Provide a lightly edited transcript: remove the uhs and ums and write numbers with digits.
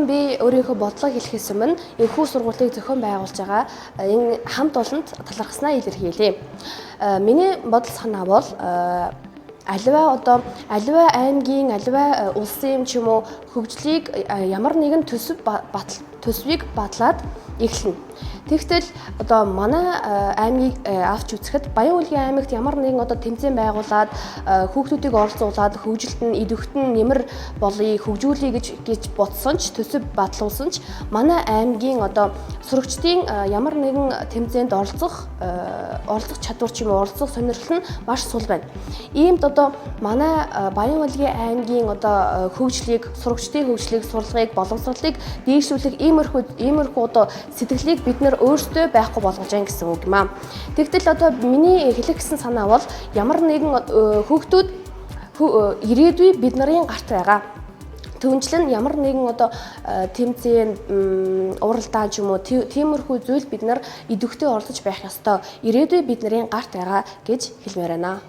би өөрийнхөө бодлого хэлэхээс өмнө энэхүү сургалтыг зохион байгуулж байгаа энэ хамт олонд талархснаа илэрхийлье. Миний бодол санаа бол аливаа аймгийн аливаа улсын ч юм уу хөгжлийг ямар нэгэн төсвийг батлаад эхэлнэ. Тэгтэл одоо манай аймгийг авч үзэхэд Баян-Улгийн аймагт ямар нэгэн тэмцээн байгуулад хүүхдүүдийг оролцуулаад хөгжилд нь идэвхт нь нэмэр болъё, хөгжүүлье гэж бодсон ч төсөв батлуулсан ч манай аймгийн сурагчдын ямар нэгэн тэмцээнд оролцох чадвар ч юм уу оролцох сонирхол нь маш сул байна. Иймд манай Баян-Улгийн аймгийн хөгжлийг, сурагчдын хөгжлийг, сурлагыг, боловсролыг дээшлүүлэх иймэрхүү сэтгэлийг бид нэр өөрсдөө байхгүй болгож байна гэсэн үг юм аа. Тэгтэл миний хэлэх гэсэн санаа бол ямар нэгэн хүүхдүүд ирээдүй бид нарын гарт байгаа. Түүнчлэн ямар нэгэн тэмцээн, уралдаан ч юм уу тиймэрхүү зүйл бид нар идэвхтэй оролцож байх ёстой. Ирээдүй бид нарын гарт байгаа гэж хэлмээр байна.